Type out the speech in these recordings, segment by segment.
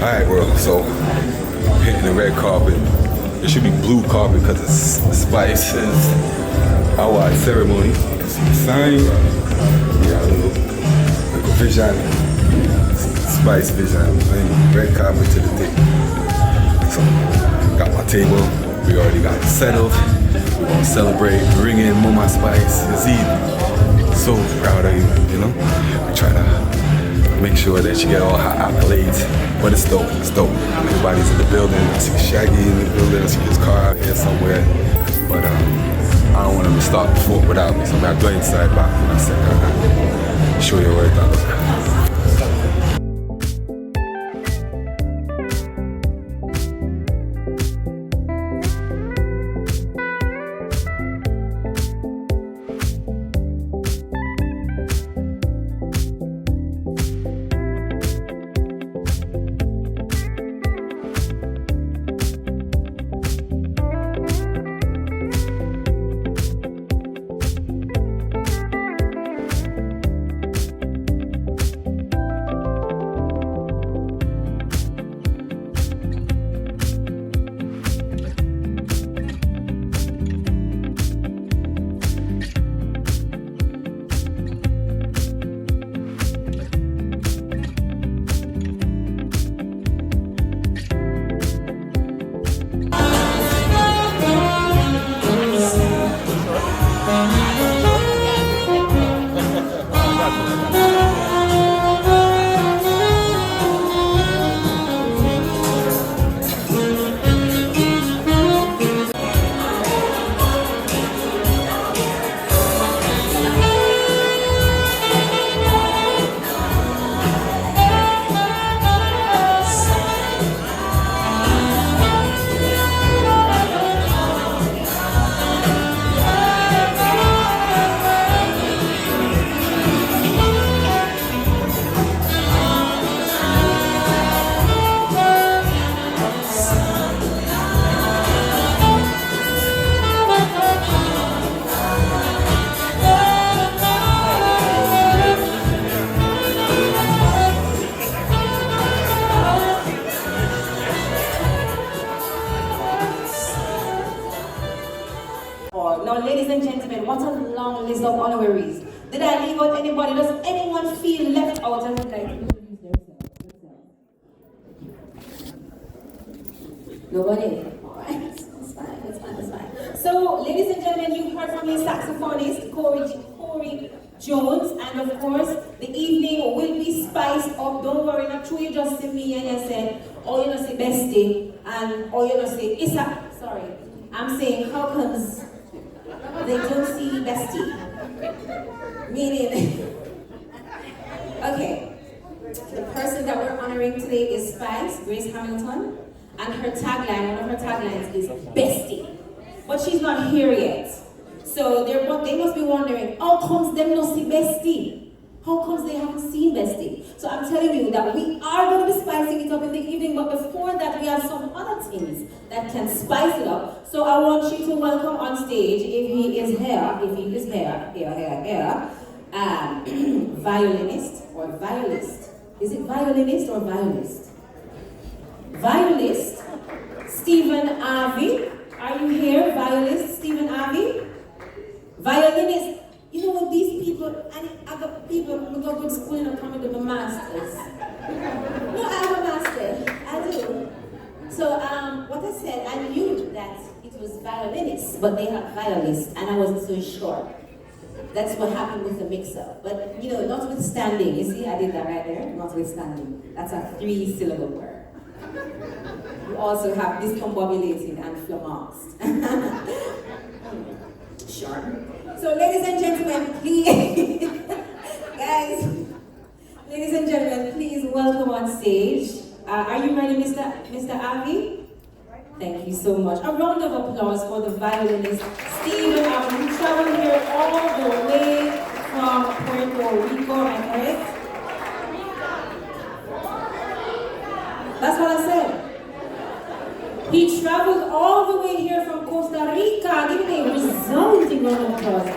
Alright, world, so hitting the red carpet. It should be blue carpet because it's Spice's award ceremony. You can see the sign. Yeah, little vision. Spice vision. Red carpet to the thing. So, got my table. We already got it settled. We're gonna celebrate, bring in Mama Spice. Yazid, so proud of you, you know? We try to make sure that you get all her accolades. But it's dope, it's dope. Everybody's in the building. I see Shaggy in the building. I see his car out here somewhere. But I don't want him to start the fort without me. So I'm gonna go inside back in a second. Show you where that is. Now, ladies and gentlemen, what a long list of honoraries. Did I leave out anybody? Does anyone feel left out and would like to introduce themselves? Nobody? Alright, it's fine. So, ladies and gentlemen, you heard from the saxophonist, Corey Jones, and of course, the evening will be spiced up. Don't worry, not true, you just see me and you say, oh, you know, say bestie, and oh, you know, say, sorry. I'm saying, how comes they don't see bestie? Meaning, okay, the person that we're honoring today is Spice, Grace Hamilton, and her tagline, one of her taglines is bestie. But she's not here yet. So they must be wondering, how comes them not see bestie? How comes they haven't seen bestie? So I'm telling you that we are going to be spicing it up in the evening, but before that we have some other things that can spice it up. So I want you to welcome on stage, if he is here, violinist or violist. Is it violinist or violist? Violist, Stephen Avi. Are you here, violist Stephen Avi? Violinist. You know what, these people, and other people who go to school and come into the masters. No, I have a master. I do. So what I said, I knew that it was violinist, but they have violist, and I wasn't so sure. That's what happened with the mix-up. But you know, notwithstanding, you see, I did that right there. Notwithstanding, that's a 3-syllable word. You also have discombobulated and flummoxed. Sure. So, ladies and gentlemen, please, guys, ladies and gentlemen, please welcome on stage. Are you ready, Mr. Avi? Thank you so much. A round of applause for the violinist, Stephen Avi, who traveled here all the way from Puerto Rico, am I correct? That's what I said. He traveled all the way here from Costa Rica. Give me a resounding round of applause.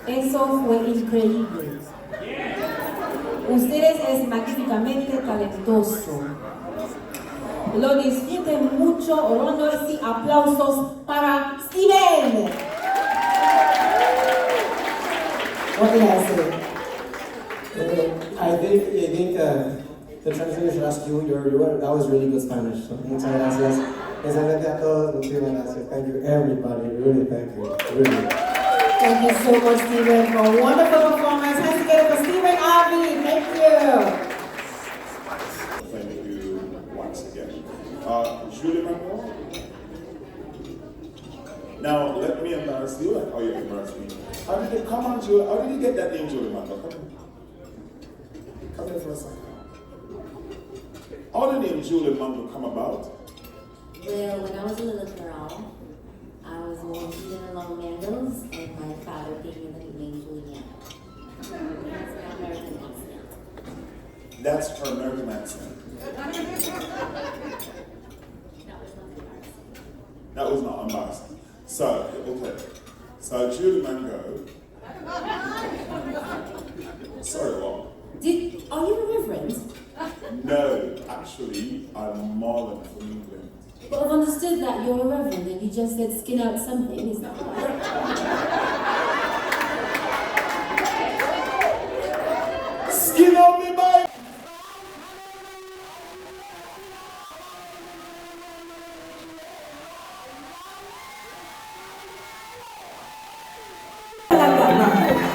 Eso fue increíble. Ustedes es magníficamente talentoso. Lo disfruten mucho. Rondos y aplausos para Steven. What did I say? I think the translator should ask you. That was really good Spanish. So muchas gracias. Les agradezco a todos. Muchísimas gracias. Thank you, everybody. Really, thank you. Really. Thank you so much, Steven, for a wonderful performance. Hands together for Steven Harvey. Thank you. Thank you once again. Julie Manuel? Now, let me embarrass you like how you embarrassed me. How did it come on, Julie? How did you get that name, Julie Manuel? Come here for a second. How did the name Julie Manuel come about? Well, when I was a little girl, I was walking along Mandos, and my father gave me the nickname Juliana. That's an American accent. That's her American accent. That was not embarrassing. So, okay. So, Julie Mango. Sorry, what? Are you a reverend? No, actually, I'm Marlon from England. But I've understood that you're a reverend and you just said skin out something, is that right? Skin on me, boy!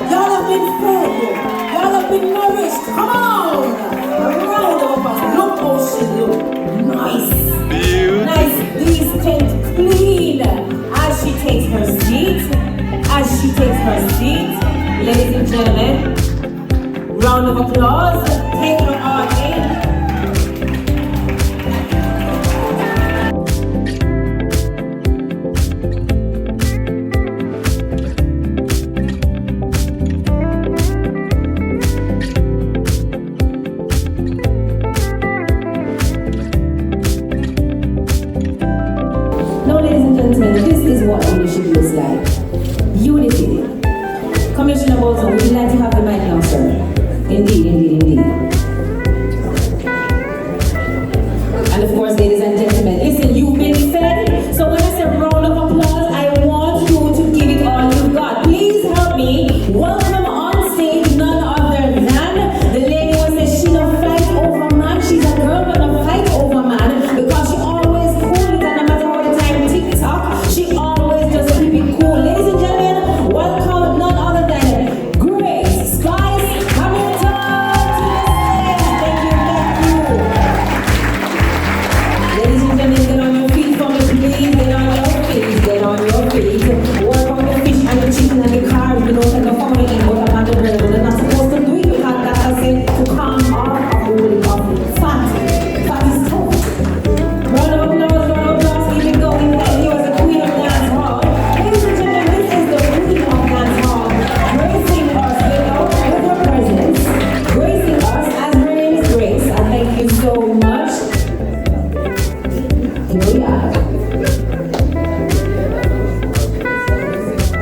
Y'all have been fed. Y'all have been nourished. Come on. A round of applause. Look how she look. Nice. Nice, decent, clean. As she takes her seat. Ladies and gentlemen, round of applause. Take her on in. This is what leadership looks like. Unity. Commissioner Bolton, would you like to have the mic now, sir? Indeed. And of course, ladies and gentlemen, listen, you've been fed. So when I say round of applause, I want you to give it all you've got. Please help me welcome on stage none other than the lady who says she don't fight over man. She's a girl but don't fight over man because she always cool it, and no matter how the time TikTok, she always just keep it cool. Ladies and gentlemen, welcome none other than Grace Spice Hamilton to the stage. Thank you. Ladies and gentlemen, get on your feet for me, please. Get on your feet. Work on the fish and the chicken and the carbs. You know, take the phone in, but I'm on the bread. They're not supposed to do it because that I said to come off of holy coffee. Fat is tough. Round of applause, keep it going. He was the queen of dancehall. Ladies and gentlemen, this is the queen of dancehall. Gracing us, with her presence. Gracing us as her name is Grace. I thank you so much. Here we are.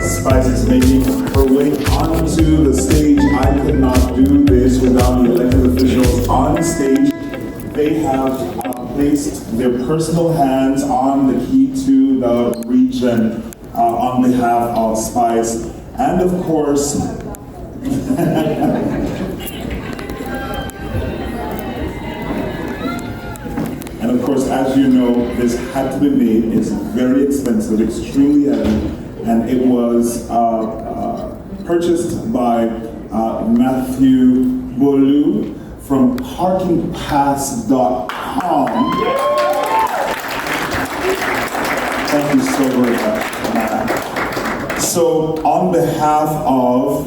Spice is making her way onto the stage. I could not do this without the elected officials on stage. They have placed their personal hands on the key to the region on behalf of Spice. And of course, as you know, this had to be made. It's very expensive, extremely heavy. And it was purchased by Matthew Bolu from parkingpass.com. Thank you so very much, Matt. So on behalf of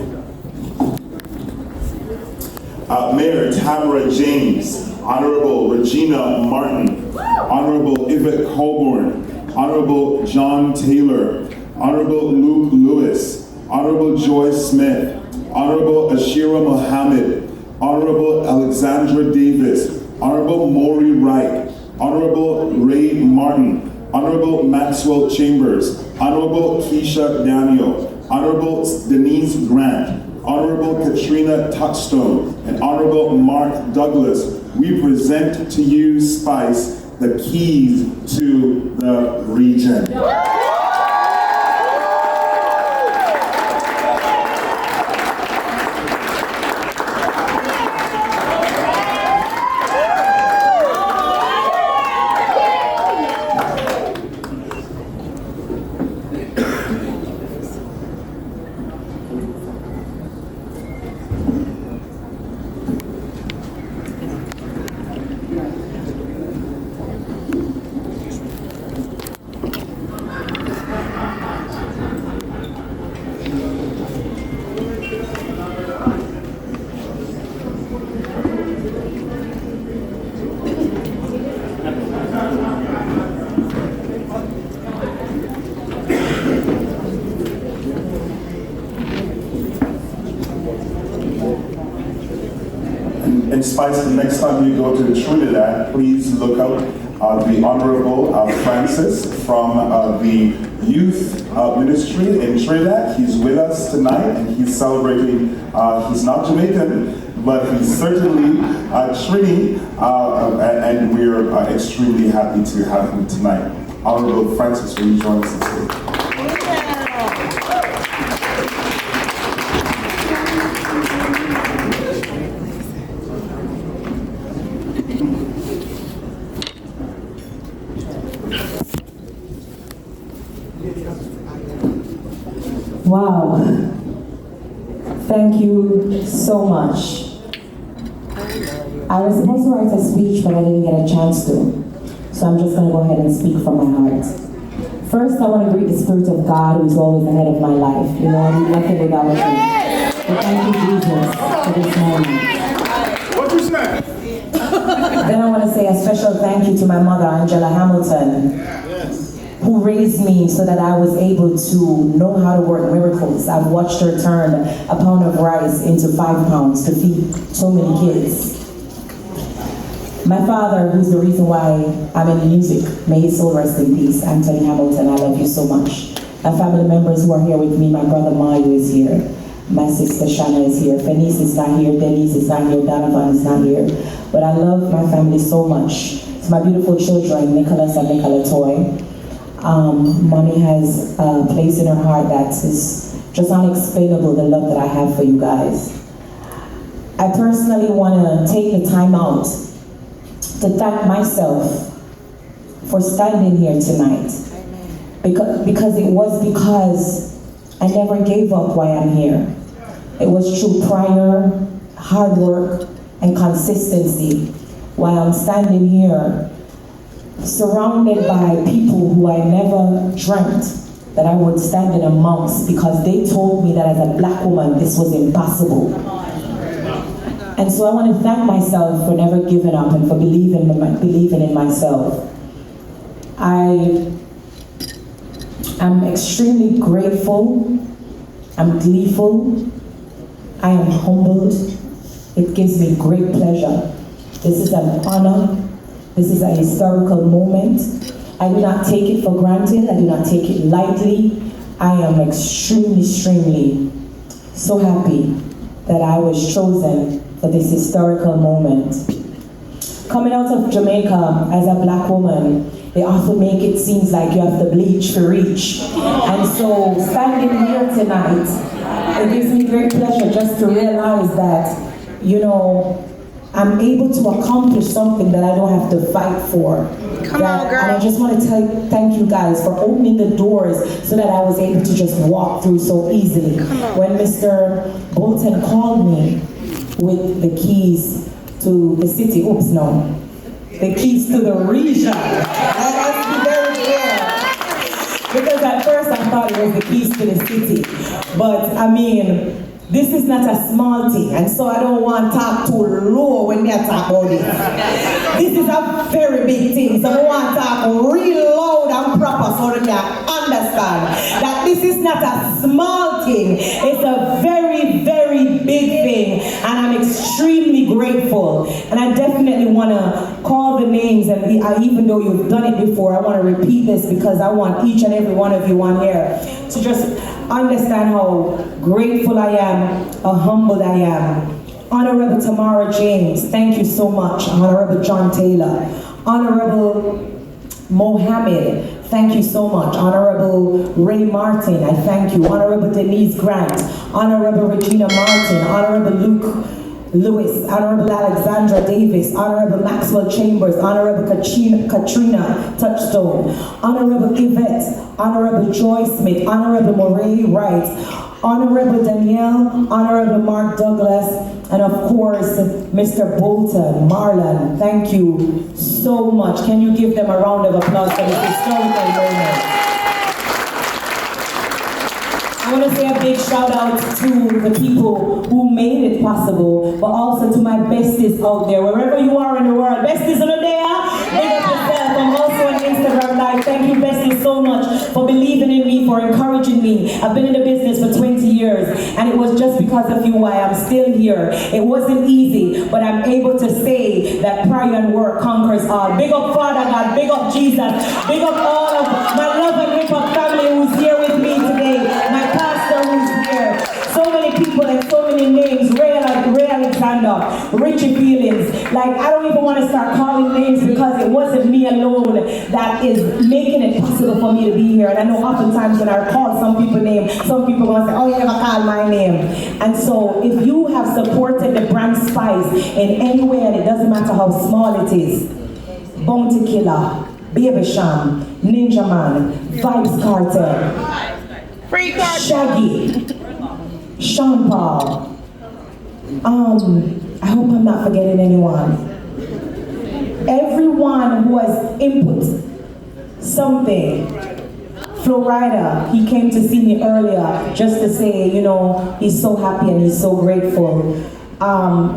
Mayor Tamara James, Honorable Regina Martin, Honorable Yvette Colborn, Honorable John Taylor, Honorable Luke Lewis, Honorable Joyce Smith, Honorable Ashira Mohammed, Honorable Alexandra Davis, Honorable Maury Wright, Honorable Ray Martin, Honorable Maxwell Chambers, Honorable Keisha Daniel, Honorable Denise Grant, Honorable Katrina Touchstone, and Honorable Mark Douglas, we present to you, Spice, the keys to the region. And Spice, the next time you go to Trinidad, please look out the Honorable Francis from the Youth Ministry in Trinidad. He's with us tonight and he's celebrating, he's not Jamaican, but he's certainly Trini, and we're extremely happy to have him tonight. Honorable Francis, will you join us on stage? Wow. Thank you so much. I was supposed to write a speech, but I didn't get a chance to. So I'm just going to go ahead and speak from my heart. First, I want to greet the Spirit of God who's always ahead of my life. You know, I do nothing without him. So thank you, Jesus, for this moment. What you say? Then I want to say a special thank you to my mother, Angela Hamilton, who raised me so that I was able to know how to work miracles. I've watched her turn a pound of rice into 5 pounds to feed so many kids. My father, who's the reason why I'm in music, may his soul rest in peace. Anthony Hamilton, I love you so much. My family members who are here with me, my brother Mayu is here. My sister Shana is here. Fenice is not here. Denise is not here. Donovan is not here. But I love my family so much. It's my beautiful children, Nicholas and Nicola Toy. Mommy has a place in her heart that is just unexplainable, the love that I have for you guys. I personally want to take the time out to thank myself for standing here tonight. Because it was because I never gave up why I'm here. It was through prayer, hard work, and consistency why I'm standing here, surrounded by people who I never dreamt that I would stand in amongst, because they told me that as a black woman this was impossible. And so I want to thank myself for never giving up and for believing in myself. I'm extremely grateful. I'm gleeful. I am humbled. It gives me great pleasure. This is an honor. This is a historical moment. I do not take it for granted. I do not take it lightly. I am extremely so happy that I was chosen for this historical moment. Coming out of Jamaica as a black woman, they often make it seem like you have to bleach to reach. And so standing here tonight, it gives me great pleasure just to realize that, you know, I'm able to accomplish something that I don't have to fight for. Come on, girl. And I just want to thank you guys for opening the doors so that I was able to just walk through so easily. When Mr. Bolton called me with the keys to the city, the keys to the region. Let's be very clear. Because at first I thought it was the keys to the city. But I mean, this is not a small thing, and so I don't want to talk too low when they talk about this. This is a very big thing, so I want to talk real loud and proper so that you understand that this is not a small thing. It's a very big thing, and I'm extremely grateful grateful. And I definitely want to call the names, and even though you've done it before, I want to repeat this because I want each and every one of you on here to just understand how grateful I am, how humbled I am. Honorable Tamara James, thank you so much. Honorable John Taylor. Honorable Mohammed, thank you so much. Honorable Ray Martin, I thank you. Honorable Denise Grant. Honorable Regina Martin. Honorable Luke Lewis. Honorable Alexandra Davis. Honorable Maxwell Chambers. Honorable Katrina Touchstone. Honorable Yvette. Honorable Joy Smith. Honorable Moray Wright. Honorable Danielle, Honorable Mark Douglas, and of course, Mr. Bolton, Marlon, thank you so much. Can you give them a round of applause for this historical moment? I want to say a big shout out to the people who made it possible, but also to my besties out there, wherever you are in the world. Besties on the day, big up yourself. I'm also on Instagram Live. Thank you, besties, so much for believing in me, for encouraging me. I've been in the business for 20 years, and it was just because of you why I'm still here. It wasn't easy, but I'm able to say that prayer and work conquers all. Big up Father God, big up Jesus, big up all of my love and hip hop family who's here with me today. My pastor who's here. So many people and so many names. Ray Alexander, Richie Feelings. Like, I don't even want to start calling names because it wasn't me alone that is making it possible for me to be here. And I know oftentimes when I call some people name, some people want to say, oh, you never call my name. And so if you have supported the brand Spice in any way, and it doesn't matter how small it is, Bounty Killer, Baby Sham, Ninja Man, Vibes Carter, Free card. Shaggy, Sean Paul. I hope I'm not forgetting anyone. Everyone who has input something. Florida, he came to see me earlier just to say, you know, he's so happy and he's so grateful.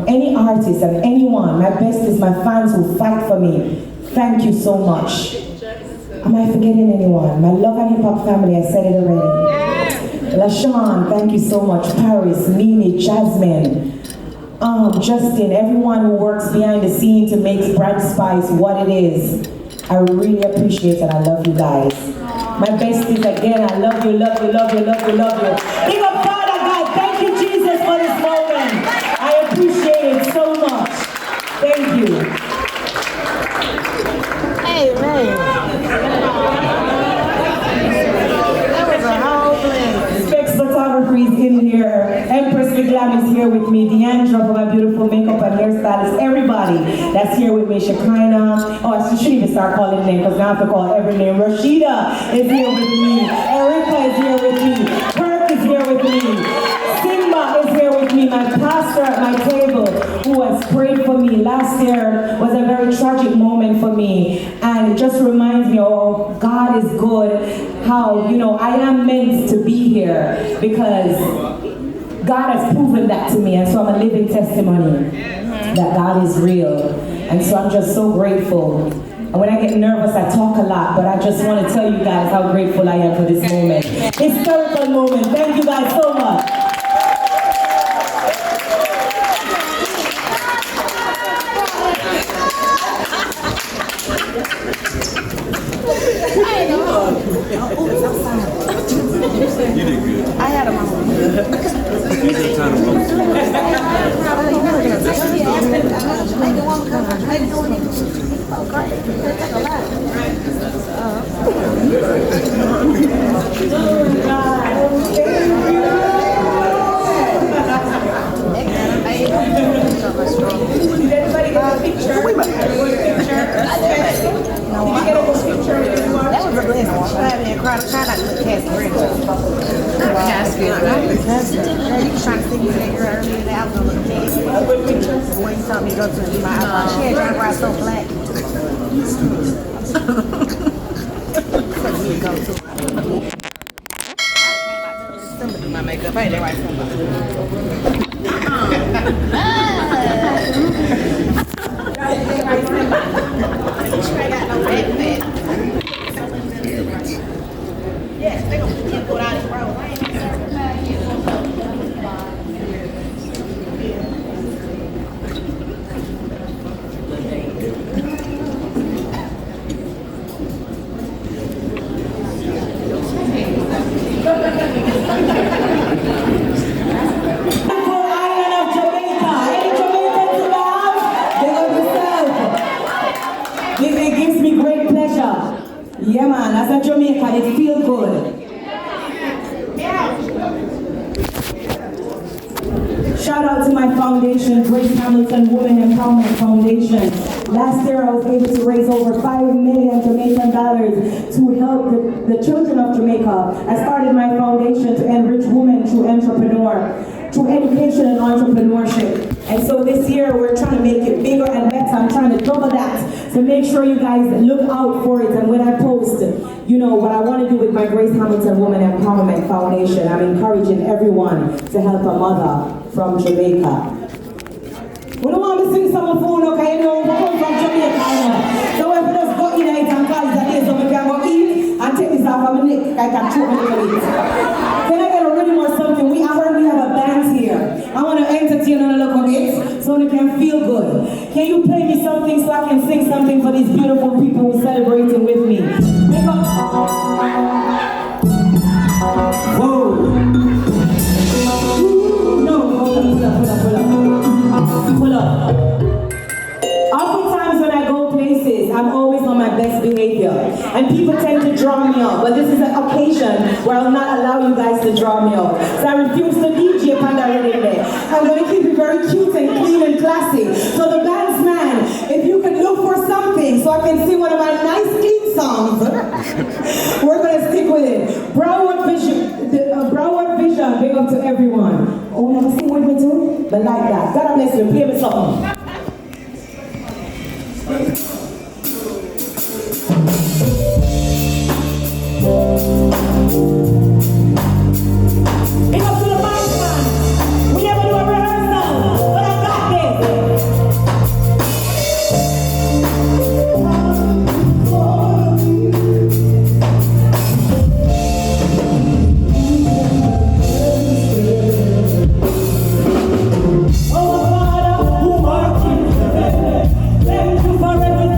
Any artist and anyone, my best is my fans who fight for me. Thank you so much. Am I forgetting anyone? My love and hip hop family, I said it already. LaShawn, thank you so much. Paris, Nini, Jasmine, Justin, everyone who works behind the scene to make Brand Spice what it is. I really appreciate it. I love you guys. My besties, again, I love you, love you, love you, love you, love you. Big up Father God, thank you Jesus for this moment. I appreciate it so much. Thank you. Hey, man. Specs Photography is in here. Empress McGlam is here with me. Deandra for my beautiful makeup and hairstylist. Everybody that's here with me. Shekinah. Oh, I shouldn't even start calling names because now I have to call every name. Rashida is here with me. Erica is here with me. Kirk is here with me. Simba is here with me. My pastor at my table who has prayed for me. Last year was a very tragic moment for me. And it just reminds me, oh, God is good. How, you know, I am meant to be here because God has proven that to me, and so I'm a living testimony that God is real. And so I'm just so grateful. And when I get nervous, I talk a lot, but I just want to tell you guys how grateful I am for this moment. Historical moment. Thank you guys so much. You did good. I had a moment. You did kind of Did everybody get a picture? That was a blessing. I mean, try not to look casket. Girl, you was trying to see me that girl earlier today. I was gonna look casket. When you told me to go to my house, she had trying to ride so black. Somebody do my makeup. I ain't that right somebody. Yes, they gonna put out his bro. Shout out to my foundation, Grace Hamilton Women Empowerment Foundation. Last year I was able to raise over $5 million Jamaican dollars to help the children of Jamaica. I started my foundation to enrich women through education and entrepreneurship. And so this year we're trying to make it bigger and better. I'm trying to double that. So make sure you guys look out for it. And when I post, you know, what I want to do with my Grace Hamilton Women Empowerment Foundation, I'm encouraging everyone to help a mother from Jamaica. We don't want to sing SAXOPHONE, okay? You know, we come from Jamaica. So if we just go in it and call it a day, so we can go in and take this off of my neck, I can choke my neck. Can I get a rhythm or something? I heard we have a band here. I want to entertain on a little bit so they can feel good. Can you play me something so I can sing something for these beautiful people who are celebrating with me? Make up. Whoa. No, hold up. Oftentimes when I go places, I'm always on my best behavior. And people tend to draw me out. But this is an occasion where I'll not allow you guys to draw me out. So I refuse to DJ Panda in there. I'm going to keep it very cute and clean and classy. So the bandsman, if you could look for something so I can sing one of my nice clean songs, we're going to stick with it. Broward Vision, big up to everyone. Oh, never sing with me too? But like that. God bless you. Play me something. Big up to the bandstand. We never do a rehearsal, but I got this. Oh, Father, who art in heaven, thank you for everything.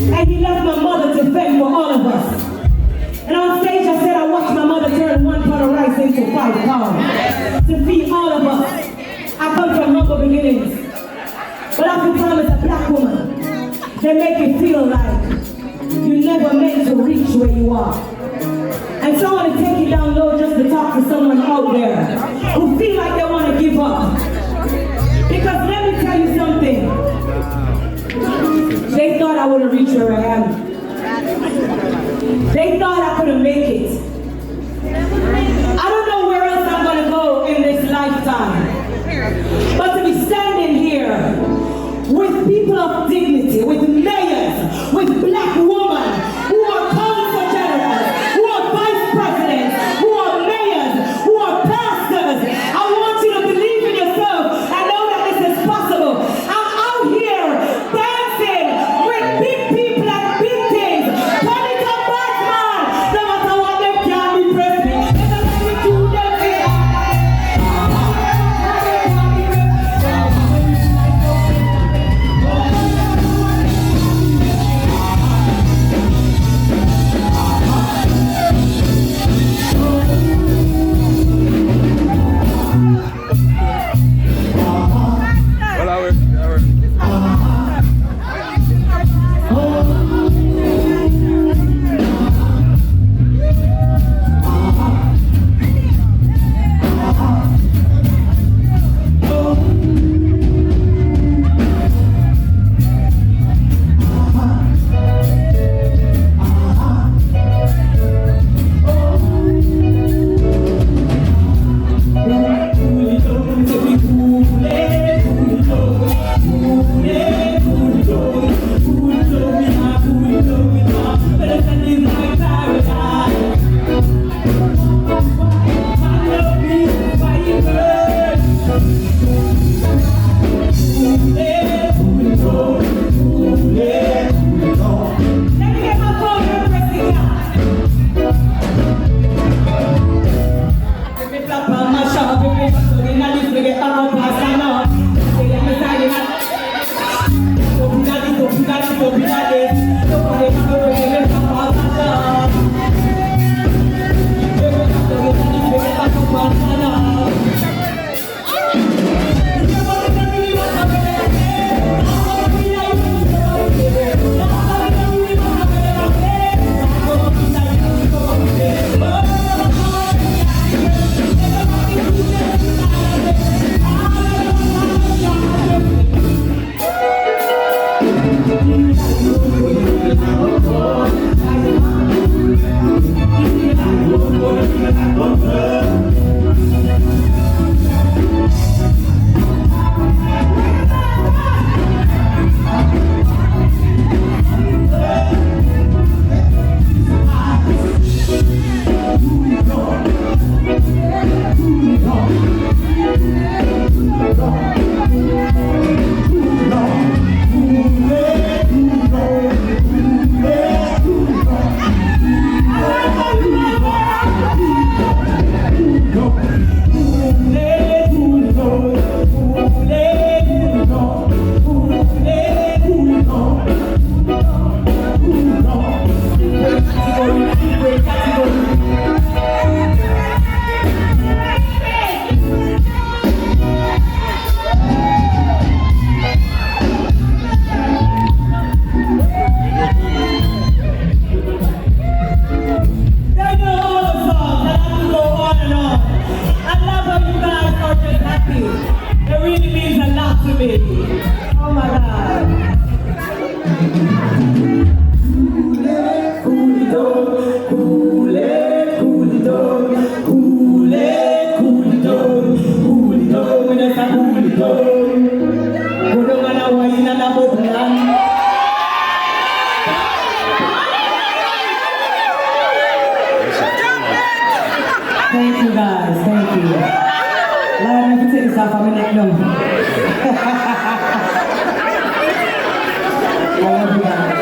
And he left my mother to fend for all of us. And on stage I said I watched my mother turn 1 pot of rice into 5 pounds to feed all of us. I come from humble beginnings. But oftentimes as a black woman, they make you feel like you never meant to reach where you are. And so I want to take it down low just to talk to someone out there who feel like they want to give up. Because let me tell you something. They thought I wouldn't reach where I am. They thought I couldn't make it. I don't know where else I'm going to go in this lifetime. But to be standing here with people of dignity, with mayors, with black women who are council generals, who are vice presidents, who are mayors, who are pastors, I want you to believe in yourself and know that this is possible. I'm out here dancing with big people and big things. Turn it up back, man. No matter what they can impress me. Never let me do them things. Thank you guys, thank you. Let me take this off of my neck now. I love you guys.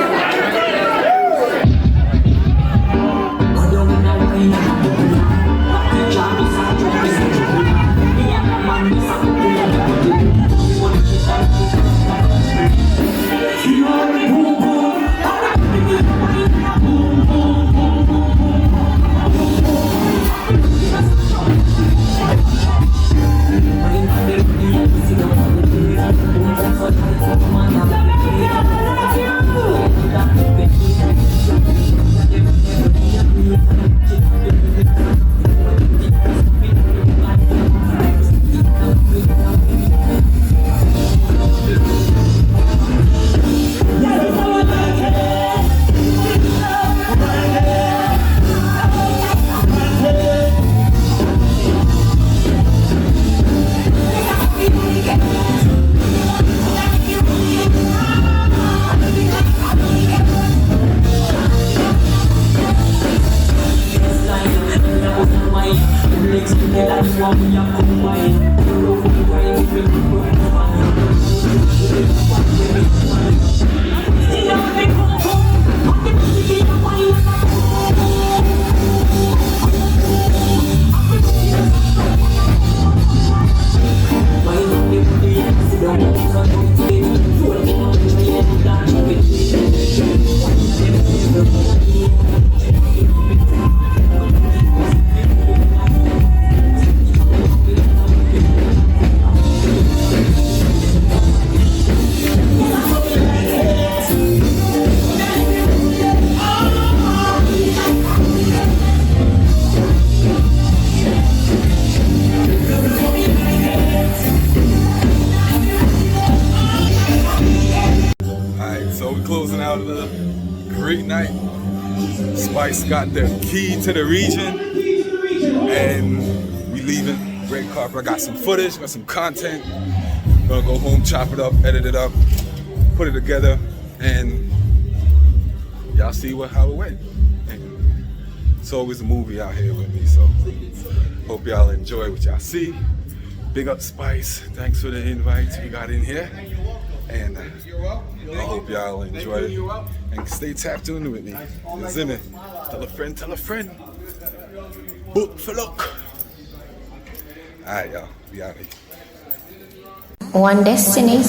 Closing out a great night. Spice got the key to the region, and we leaving. Red carpet. I got some footage, got some content. Gonna go home, chop it up, edit it up, put it together, and y'all see how it went. And it's always a movie out here with me, so hope y'all enjoy what y'all see. Big up Spice. Thanks for the invite we got in here. And I hope y'all enjoy it. And stay tapped in with me. Listen it. Tell a friend, tell a friend. Book for luck. Alright, y'all. We out here. One destiny.